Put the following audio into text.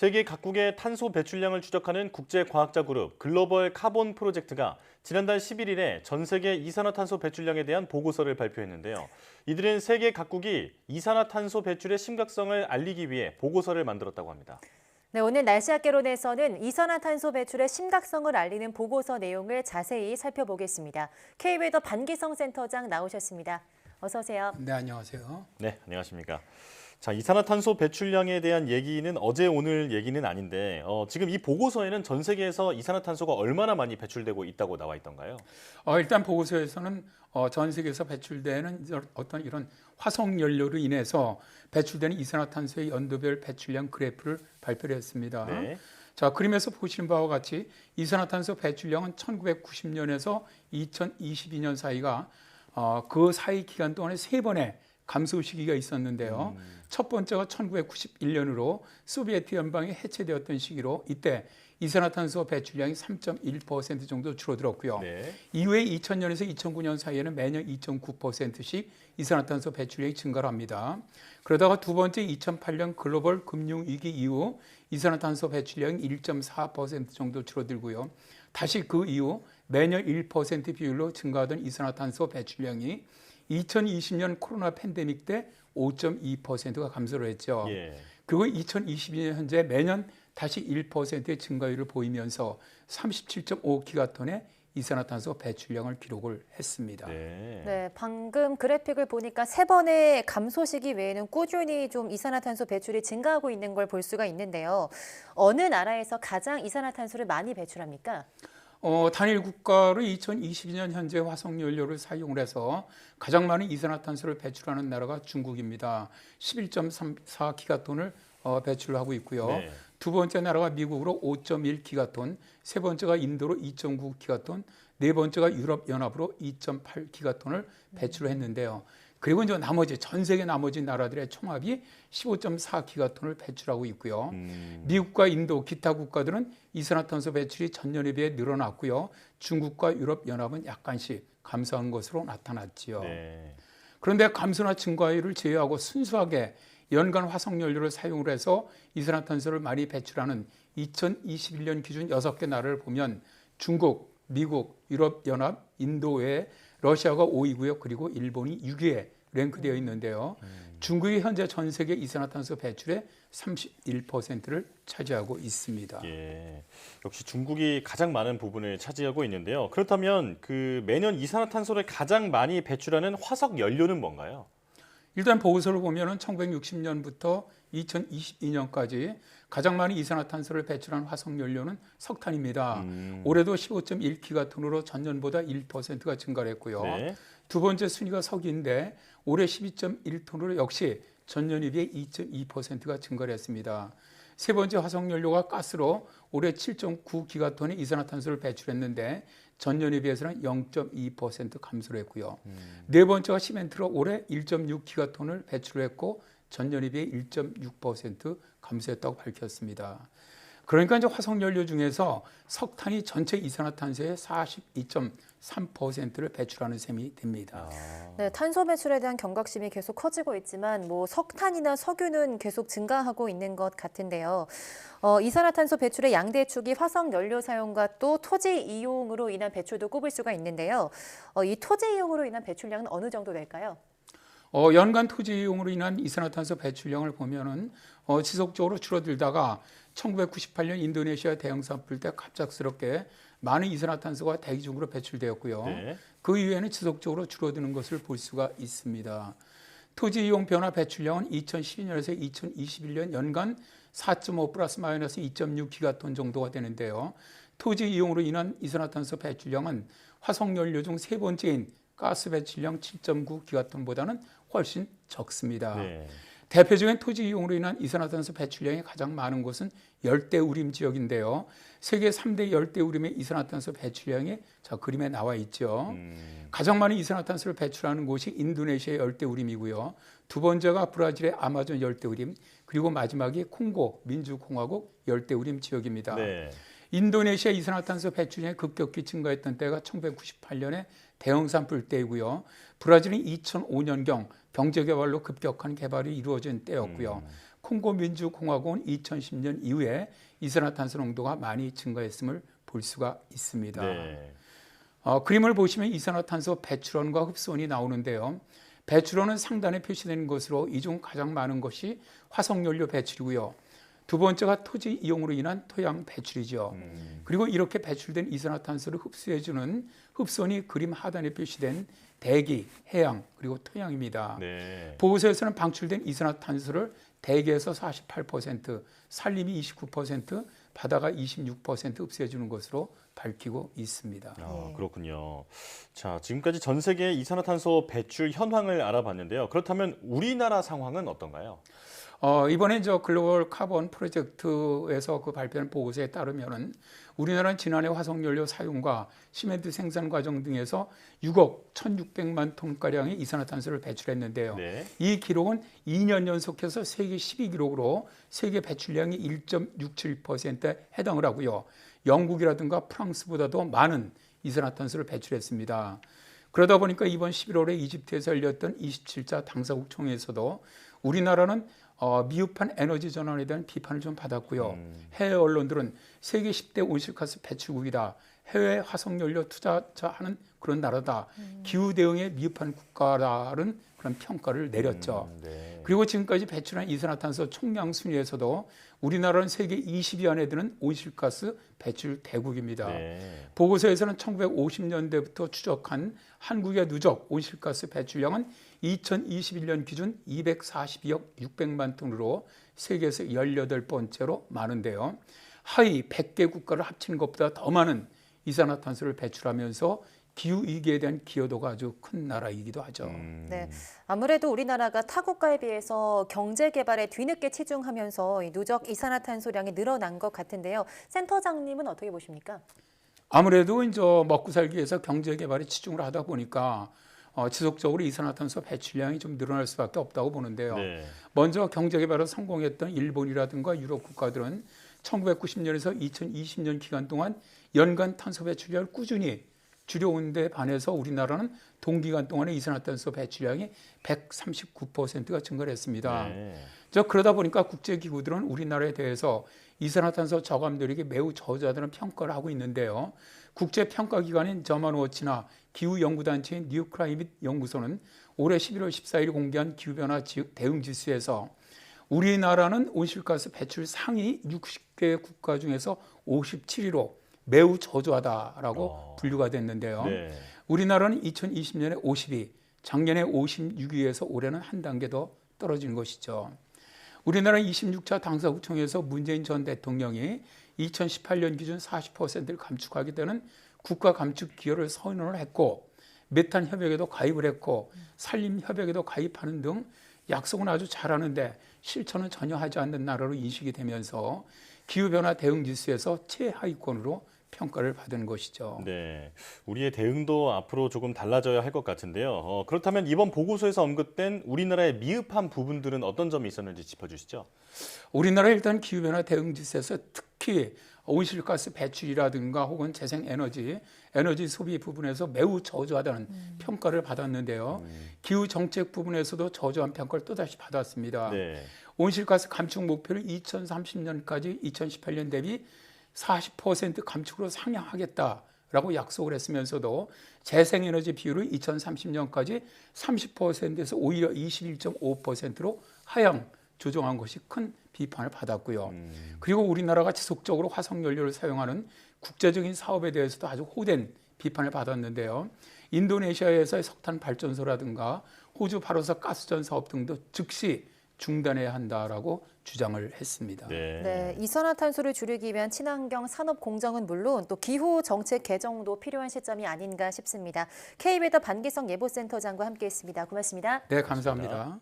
세계 각국의 탄소 배출량을 추적하는 국제과학자 그룹 글로벌 카본 프로젝트가 지난달 11일에 전 세계 이산화탄소 배출량에 대한 보고서를 발표했는데요. 이들은 세계 각국이 이산화탄소 배출의 심각성을 알리기 위해 보고서를 만들었다고 합니다. 네, 오늘 날씨학개론에서는 이산화탄소 배출의 심각성을 알리는 보고서 내용을 자세히 살펴보겠습니다. K웨더 반기성 센터장 나오셨습니다. 어서 오세요. 네, 안녕하세요. 네, 안녕하십니까. 자, 이산화탄소 배출량에 대한 얘기는 어제 오늘 얘기는 아닌데 지금 이 보고서에는 전 세계에서 이산화탄소가 얼마나 많이 배출되고 있다고 나와 있던가요? 일단 보고서에서는 전 세계에서 배출되는 어떤 이런 화석 연료로 인해서 배출되는 이산화탄소의 연도별 배출량 그래프를 발표를 했습니다. 네. 자, 그림에서 보시는 바와 같이 이산화탄소 배출량은 1990년에서 2022년 사이가 그 사이 기간 동안에 3번의 감소 시기가 있었는데요. 첫 번째가 1991년으로 소비에트 연방이 해체되었던 시기로 이때 이산화탄소 배출량이 3.1% 정도 줄어들었고요. 네. 이후에 2000년에서 2009년 사이에는 매년 2.9%씩 이산화탄소 배출량이 증가를 합니다. 그러다가 두 번째 2008년 글로벌 금융위기 이후 이산화탄소 배출량이 1.4% 정도 줄어들고요. 다시 그 이후 매년 1% 비율로 증가하던 이산화탄소 배출량이 2020년 코로나 팬데믹 때 5.2%가 감소를 했죠. 예. 그리고 2022년 현재 매년 다시 1%의 증가율을 보이면서 37.5기가톤의 이산화탄소 배출량을 기록을 했습니다. 네, 방금 그래픽을 보니까 3번의 감소 시기 외에는 꾸준히 좀 이산화탄소 배출이 증가하고 있는 걸 볼 수가 있는데요. 어느 나라에서 가장 이산화탄소를 많이 배출합니까? 단일 국가로 2022년 현재 화석연료를 사용을 해서 가장 많은 이산화탄소를 배출하는 나라가 중국입니다. 11.34기가톤을 배출하고 있고요. 네. 두 번째 나라가 미국으로 5.1기가톤, 세 번째가 인도로 2.9기가톤, 네 번째가 유럽연합으로 2.8기가톤을 배출했는데요. 그리고 이제 나머지 전 세계 나머지 나라들의 총합이 15.4기가톤을 배출하고 있고요. 미국과 인도, 기타 국가들은 이산화탄소 배출이 전년에 비해 늘어났고요. 중국과 유럽연합은 약간씩 감소한 것으로 나타났지요. 네. 그런데 감소나 증가율을 제외하고 순수하게 연간 화석연료를 사용을 해서 이산화탄소를 많이 배출하는 2021년 기준 6개 나라를 보면 중국, 미국, 유럽연합, 인도 외에 러시아가 5위고요. 그리고 일본이 6위에 랭크되어 있는데요. 중국이 현재 전 세계 이산화탄소 배출의 31%를 차지하고 있습니다. 예. 역시 중국이 가장 많은 부분을 차지하고 있는데요. 그렇다면 그 매년 이산화탄소를 가장 많이 배출하는 화석 연료는 뭔가요? 일단 보고서를 보면은 1960년부터 2022년까지 가장 많은 이산화탄소를 배출한 화석 연료는 석탄입니다. 올해도 15.1기가톤으로 전년보다 1%가 증가를 했고요. 네. 두 번째 순위가 석유인데 올해 12.1톤으로 역시 전년에 비해 2.2%가 증가를 했습니다. 세 번째 화석 연료가 가스로 올해 7.9기가톤의 이산화탄소를 배출했는데 전년에 비해서는 0.2% 감소를 했고요. 네 번째가 시멘트로 올해 1.6기가톤을 배출했고 전년에 비해 1.6% 감소했다고 밝혔습니다. 그러니까 이제 화석 연료 중에서 석탄이 전체 이산화탄소의 42.3%를 배출하는 셈이 됩니다. 네, 탄소 배출에 대한 경각심이 계속 커지고 있지만 석탄이나 석유는 계속 증가하고 있는 것 같은데요. 이산화탄소 배출의 양대 축이 화석 연료 사용과 또 토지 이용으로 인한 배출도 꼽을 수가 있는데요. 이 토지 이용으로 인한 배출량은 어느 정도 될까요? 연간 토지 이용으로 인한 이산화탄소 배출량을 보면은 지속적으로 줄어들다가 1998년 인도네시아 대형 산불 때 갑작스럽게 많은 이산화탄소가 대기 중으로 배출되었고요. 네. 그 이후에는 지속적으로 줄어드는 것을 볼 수가 있습니다. 토지 이용 변화 배출량은 2012년에서 2021년 연간 4.5 플러스 마이너스 2.6기가톤 정도가 되는데요. 토지 이용으로 인한 이산화탄소 배출량은 화석연료 중 세 번째인 가스 배출량 7.9기가톤보다는 훨씬 적습니다. 네. 대표적인 토지 이용으로 인한 이산화탄소 배출량이 가장 많은 곳은 열대우림 지역인데요. 세계 3대 열대우림의 이산화탄소 배출량이 저 그림에 나와 있죠. 가장 많은 이산화탄소를 배출하는 곳이 인도네시아의 열대우림이고요. 두 번째가 브라질의 아마존 열대우림, 그리고 마지막이 콩고 민주공화국 열대우림 지역입니다. 네. 인도네시아 이산화탄소 배출량이 급격히 증가했던 때가 1998년에 대형 산불 때이고요. 브라질은 2005년경 경제개발로 급격한 개발이 이루어진 때였고요. 콩고 민주공화국은 2010년 이후에 이산화탄소 농도가 많이 증가했음을 볼 수가 있습니다. 네. 그림을 보시면 이산화탄소 배출원과 흡수원이 나오는데요. 배출원은 상단에 표시되는 것으로 이 중 가장 많은 것이 화석연료 배출이고요. 두 번째가 토지 이용으로 인한 토양 배출이죠. 그리고 이렇게 배출된 이산화탄소를 흡수해주는 흡수원이 그림 하단에 표시된 대기, 해양, 그리고 토양입니다. 네. 보고서에서는 방출된 이산화탄소를 대기에서 48%, 산림이 29%, 바다가 26% 흡수해주는 것으로 밝히고 있습니다. 아, 그렇군요. 자, 지금까지 전 세계 이산화탄소 배출 현황을 알아봤는데요. 그렇다면 우리나라 상황은 어떤가요? 이번에 저 글로벌 카본 프로젝트에서 그 발표한 보고서에 따르면은 우리나라는 지난해 화석연료 사용과 시멘트 생산 과정 등에서 6억 1,600만 톤가량의 이산화탄소를 배출했는데요. 네. 이 기록은 2년 연속해서 세계 12기록으로 세계 배출량이 1.67%에 해당을 하고요. 영국이라든가 프랑스보다도 많은 이산화탄소를 배출했습니다. 그러다 보니까 이번 11월에 이집트에서 열렸던 27차 당사국 총회에서도 우리나라는 미흡한 에너지 전환에 대한 비판을 좀 받았고요. 해외 언론들은 세계 10대 온실가스 배출국이다. 해외 화석연료 투자하는 그런 나라다. 기후 대응에 미흡한 국가라는 그런 평가를 내렸죠. 네. 그리고 지금까지 배출한 이산화탄소 총량 순위에서도 우리나라는 세계 20위 안에 드는 온실가스 배출 대국입니다. 네. 보고서에서는 1950년대부터 추적한 한국의 누적 온실가스 배출량은 2021년 기준 242억 600만 톤으로 세계에서 18번째로 많은데요. 하위 100개 국가를 합친 것보다 더 많은 이산화탄소를 배출하면서 기후위기에 대한 기여도가 아주 큰 나라이기도 하죠. 네, 아무래도 우리나라가 타국가에 비해서 경제 개발에 뒤늦게 치중하면서 이 누적 이산화탄소량이 늘어난 것 같은데요. 센터장님은 어떻게 보십니까? 아무래도 이제 먹고 살기 위해서 경제 개발에 치중을 하다 보니까 지속적으로 이산화탄소 배출량이 좀 늘어날 수밖에 없다고 보는데요. 네. 먼저 경제 개발에 성공했던 일본이라든가 유럽 국가들은 1990년에서 2020년 기간 동안 연간 탄소 배출량을 꾸준히 줄여온 데 반해서 우리나라는 동기간 동안의 이산화탄소 배출량이 139%가 증가를 했습니다. 네. 그러다 보니까 국제기구들은 우리나라에 대해서 이산화탄소 저감 노력이 매우 저조하다는 평가를 하고 있는데요. 국제평가기관인 저만워치나 기후연구단체인 뉴클라이밋 연구소는 올해 11월 14일 공개한 기후변화 대응지수에서 우리나라는 온실가스 배출 상위 60개 국가 중에서 57위로 매우 저조하다라고 분류가 됐는데요. 네. 우리나라는 2020년에 50위, 작년에 56위에서 올해는 한 단계 더 떨어진 것이죠. 우리나라 26차 당사국총회에서 문재인 전 대통령이 2018년 기준 40%를 감축하게 되는 국가 감축 기여를 선언을 했고 메탄 협약에도 가입을 했고 산림 협약에도 가입하는 등 약속은 아주 잘하는데 실천은 전혀 하지 않는 나라로 인식이 되면서 기후변화 대응 지수에서 최하위권으로 평가를 받은 것이죠. 네, 우리의 대응도 앞으로 조금 달라져야 할 것 같은데요. 그렇다면 이번 보고서에서 언급된 우리나라의 미흡한 부분들은 어떤 점이 있었는지 짚어주시죠. 우리나라 일단 기후변화 대응 지수에서 특히 온실가스 배출이라든가 혹은 재생에너지, 에너지 소비 부분에서 매우 저조하다는 평가를 받았는데요. 기후 정책 부분에서도 저조한 평가를 또다시 받았습니다. 네. 온실가스 감축 목표를 2030년까지 2018년 대비 40% 감축으로 상향하겠다라고 약속을 했으면서도 재생에너지 비율을 2030년까지 30%에서 오히려 21.5%로 하향 조정한 것이 큰 비판을 받았고요. 그리고 우리나라가 지속적으로 화석연료를 사용하는 국제적인 사업에 대해서도 아주 호된 비판을 받았는데요. 인도네시아에서의 석탄 발전소라든가 호주 바로서 가스전 사업 등도 즉시 중단해야 한다라고 주장을 했습니다. 네, 이산화탄소를 줄이기 위한 친환경 산업 공정은 물론 또 기후 정책 개정도 필요한 시점이 아닌가 싶습니다. K웨더 반기성 예보센터장과 함께했습니다. 고맙습니다. 네, 감사합니다.